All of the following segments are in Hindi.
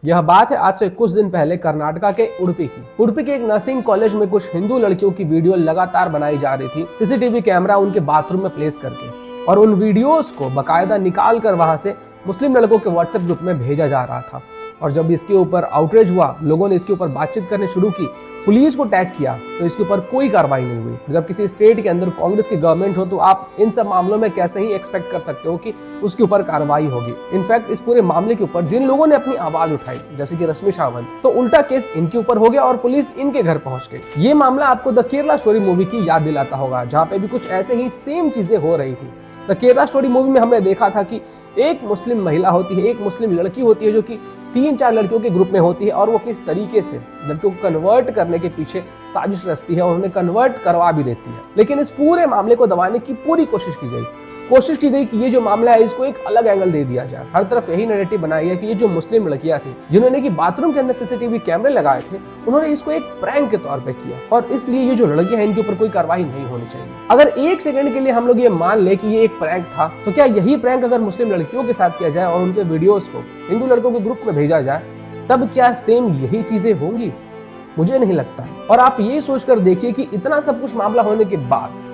यह बात है आज से कुछ दिन पहले कर्नाटका के उडुपी की। उडुपी के एक नर्सिंग कॉलेज में कुछ हिंदू लड़कियों की वीडियो लगातार बनाई जा रही थी, सीसीटीवी कैमरा उनके बाथरूम में प्लेस करके, और उन वीडियोस को बकायदा निकाल कर वहां से मुस्लिम लड़कों के व्हाट्सएप ग्रुप में भेजा जा रहा था। और जब इसके ऊपर आउटरीच हुआ, लोगों ने इसके ऊपर बातचीत करनी शुरू की, पुलिस को टैग किया, तो इसके ऊपर कोई कार्रवाई नहीं हुई। जब किसी स्टेट के अंदर कांग्रेस की गवर्नमेंट हो तो आप इन सब मामलों में कैसे ही एक्सपेक्ट कर सकते हो कि उसके ऊपर कार्रवाई होगी। इनफैक्ट इस पूरे मामले के ऊपर जिन लोगों ने अपनी आवाज उठाई, जैसे कि रश्मि सावंत, तो उल्टा केस इनके ऊपर हो गया और पुलिस इनके घर पहुंच गई। ये मामला आपको द केरला स्टोरी मूवी की याद दिलाता होगा, जहाँ पे भी कुछ ऐसे ही सेम चीजें हो रही थी। द केरला स्टोरी मूवी में हमने देखा था कि एक मुस्लिम महिला होती है, एक मुस्लिम लड़की होती है जो कि 3-4 लड़कियों के ग्रुप में होती है, और वो किस तरीके से लड़कियों को कन्वर्ट करने के पीछे साजिश रचती है और उन्हें कन्वर्ट करवा भी देती है। लेकिन इस पूरे मामले को दबाने की पूरी कोशिश की गई कि ये जो मामला है इसको एक अलग एंगल दे दिया जाए। हर तरफ यही नैरेटिव बनाई है कि ये जो मुस्लिम लड़कियां थी जिन्होंने कि बाथरूम के अंदर सीसीटीवी कैमरे लगाए थे, उन्होंने इसको एक प्रैंक के तौर पे किया, और इसलिए ये जो लड़कियां हैं इनके ऊपर कोई कार्रवाई नहीं होनी चाहिए। अगर एक सेकंड के लिए हम लोग ये मान ले कि ये एक प्रैंक था, तो क्या यही प्रैंक अगर मुस्लिम लड़कियों के साथ किया जाए और उनके वीडियोस को हिंदू लड़कों के ग्रुप में भेजा जाए, तब क्या सेम यही चीजें होंगी? मुझे नहीं लगता। और आप ये सोचकर देखिए कि इतना सब कुछ मामला होने के बाद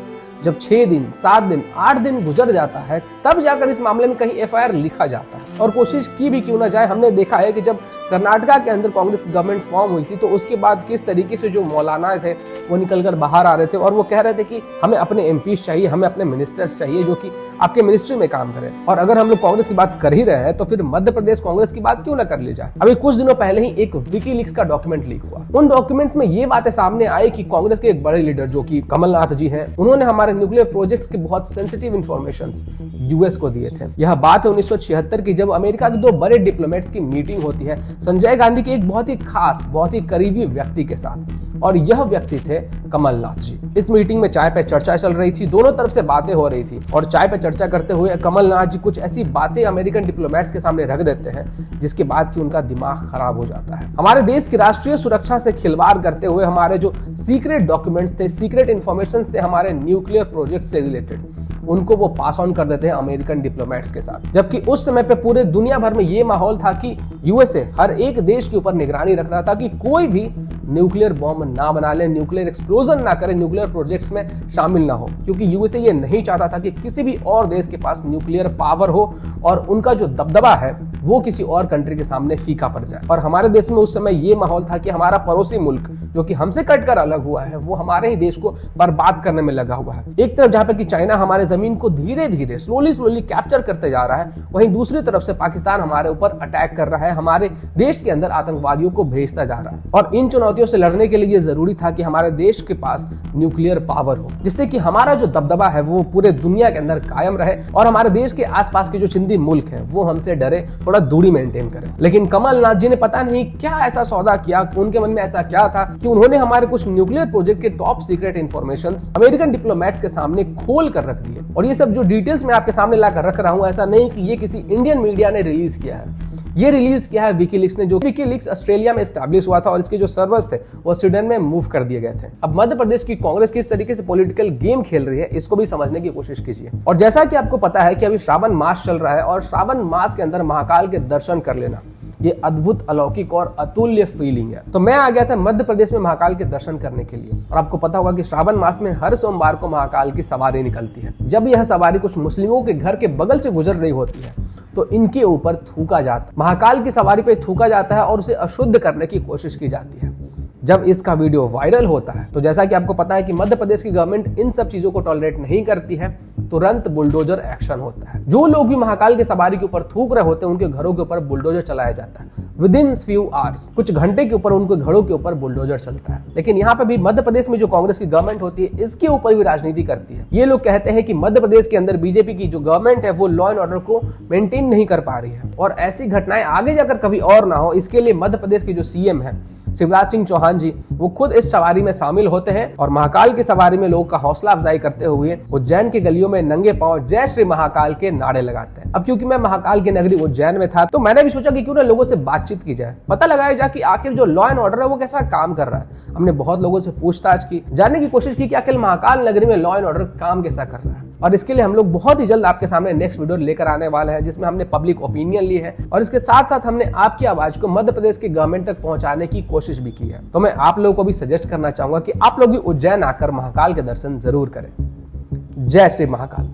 जब 6 दिन, 7 दिन, 8 दिन गुजर जाता है, तब जाकर इस मामले में कहीं एफआईआर लिखा जाता है। और कोशिश की भी क्यों ना जाए, हमने देखा है कि जब कर्नाटका के अंदर कांग्रेस की गवर्नमेंट फॉर्म हुई थी, तो उसके बाद किस तरीके से जो मौलाना थे वो निकलकर बाहर आ रहे थे और वो कह रहे थे कि हमें अपने एमपीज चाहिए, हमें अपने मिनिस्टर्स चाहिए जो कि आपके मिनिस्ट्री में काम करें। और अगर हम लोग कांग्रेस की बात कर ही रहे हैं तो फिर मध्य प्रदेश कांग्रेस की बात क्यों ना कर ली जाए। अभी कुछ दिनों पहले ही एक विकीलीक्स का डॉक्यूमेंट लीक हुआ। उन डॉक्यूमेंट्स में ये बातें सामने आई कि कांग्रेस के एक बड़े लीडर जो कि कमलनाथ जी हैं, उन्होंने हमारे न्यूक्लियर प्रोजेक्ट्स के बहुत सेंसिटिव इंफॉर्मेशंस यूएस को दिए थे। यह बात है 1976 की, जब अमेरिका के 2 बड़े डिप्लोमेट्स की मीटिंग होती है संजय गांधी के एक बहुत ही खास, बहुत ही करीबी व्यक्ति के साथ, और यह व्यक्ति थे कमलनाथ जी। इस मीटिंग में चाय पे चर्चा चल रही थी, दोनों तरफ से बातें हो रही थी, और चाय पे चर्चा करते हुए कमलनाथ जी कुछ ऐसी बातें अमेरिकन डिप्लोमेट्स के सामने रख देते हैं जिसके बाद कि उनका दिमाग खराब हो जाता है। हमारे देश की राष्ट्रीय सुरक्षा से खिलवाड़ करते हुए हमारे जो सीक्रेट डॉक्यूमेंट्स थे, सीक्रेट इंफॉर्मेशन थे हमारे न्यूक्लियर प्रोजेक्ट से रिलेटेड, उनको वो पास ऑन कर देते हैं अमेरिकन डिप्लोमेट्स के साथ। जबकि उस समय पे पूरे दुनिया भर में ये माहौल था कि यूएसए हर एक देश के ऊपर निगरानी रख रहा था कि कोई भी न्यूक्लियर बॉम्ब ना बना ले, न्यूक्लियर एक्सप्लोजन ना करे, न्यूक्लियर प्रोजेक्ट्स में शामिल ना हो, क्योंकि यूएसए ये नहीं चाहता था कि किसी भी और देश के पास न्यूक्लियर पावर हो और उनका जो दबदबा है वो किसी और कंट्री के सामने फीका पड़ जाए। और हमारे देश में उस समय ये माहौल था कि हमारा पड़ोसी मुल्क जो कि हमसे कटकर अलग हुआ है, वो हमारे ही देश को बर्बाद करने में लगा हुआ है। एक तरफ जहां पे कि चाइना हमारे जमीन को धीरे धीरे स्लोली कैप्चर करते जा रहा है, वहीं दूसरी तरफ से पाकिस्तान हमारे ऊपर अटैक कर रहा है, हमारे देश के अंदर आतंकवादियों को भेजता जा रहा है। और इन चुनौतियों से लड़ने के लिए जरूरी था कि हमारे देश के पास न्यूक्लियर पावर हो, जिससे कि हमारा जो दबदबा है वो पूरे दुनिया के अंदर कायम रहे और हमारे देश के आसपास के जो चिंदी मुल्क हैं वो हमसे डरे, थोड़ा दूरी मेंटेन करें। लेकिन कमलनाथ जी ने पता नहीं क्या ऐसा सौदा किया, उनके मन में ऐसा क्या था कि उन्होंने हमारे कुछ न्यूक्लियर प्रोजेक्ट के top secret informations American diplomats के सामने खोल कर रख दिए। और ये सब जो डिटेल्स मैं आपके सामने लाकर रख रहा हूं, ऐसा नहीं कि ये किसी इंडियन मीडिया ने रिलीज किया है, ये रिलीज किया है विकीलीक्स ने, जो विकीलीक्स ऑस्ट्रेलिया में एस्टैब्लिश हुआ था और इसके जो सर्वर्स थे वो स्वीडन में मूव कर दिए गए थे। अब मध्य प्रदेश की कांग्रेस किस तरीके से पॉलिटिकल गेम खेल रही है, इसको भी समझने की कोशिश कीजिए। और जैसा कि आपको पता है कि अभी श्रावण मास चल रहा है, और श्रावण मास के अंदर महाकाल के दर्शन कर लेना ये अद्भुत, अलौकिक और अतुल्य फीलिंग है। तो मैं आ गया था मध्य प्रदेश में महाकाल के दर्शन करने के लिए। और आपको पता होगा कि श्रावण मास में हर सोमवार को महाकाल की सवारी निकलती है। जब यह सवारी कुछ मुस्लिमों के घर के बगल से गुजर रही होती है तो इनके ऊपर थूका जाता है, महाकाल की सवारी पे थूका जाता है और उसे अशुद्ध करने की कोशिश की जाती है। जब इसका वीडियो वायरल होता है तो जैसा कि आपको पता है कि मध्य प्रदेश की गवर्नमेंट इन सब चीजों को टॉलरेट नहीं करती है, तुरंत बुलडोजर एक्शन होता है। जो लोग भी महाकाल की सवारी के ऊपर थूक रहे होते हैं उनके घरों के ऊपर बुलडोजर चलाया जाता है। विद इन फ्यू आवर्स, कुछ घंटे के ऊपर उनके घरों के ऊपर बुलडोजर चलता है। लेकिन यहाँ पे भी मध्य प्रदेश में जो कांग्रेस की गवर्नमेंट होती है इसके ऊपर भी राजनीति करती है। ये लोग कहते हैं कि मध्य प्रदेश के अंदर बीजेपी की जो गवर्नमेंट है वो लॉ एंड ऑर्डर को मेंटेन नहीं कर पा रही है, और ऐसी घटनाएं आगे जाकर कभी और ना हो, इसके लिए मध्य प्रदेश के जो सीएम है शिवराज सिंह चौहान जी, वो खुद इस सवारी में शामिल होते हैं और महाकाल की सवारी में लोगों का हौसला अफजाई करते हुए उज्जैन के गलियों में नंगे पांव जय श्री महाकाल के नारे लगाते हैं। अब क्योंकि मैं महाकाल की नगरी उज्जैन में था तो मैंने भी सोचा कि क्यों ना लोगों से बातचीत की जाए, पता लगाया जाए कि आखिर जो लॉ एंड ऑर्डर है वो कैसा काम कर रहा है। हमने बहुत लोगों से पूछताछ की, जानने की कोशिश की कि आखिर महाकाल नगरी में लॉ एंड ऑर्डर काम कैसा कर रहा है। और इसके लिए हम लोग बहुत ही जल्द आपके सामने नेक्स्ट वीडियो लेकर आने वाले हैं, जिसमें हमने पब्लिक ओपिनियन ली है और इसके साथ साथ हमने आपकी आवाज को मध्य प्रदेश की गवर्नमेंट तक पहुंचाने की कोशिश भी की है। तो मैं आप लोगों को भी सजेस्ट करना चाहूंगा कि आप लोग भी उज्जैन आकर महाकाल के दर्शन जरूर करें। जय श्री महाकाल।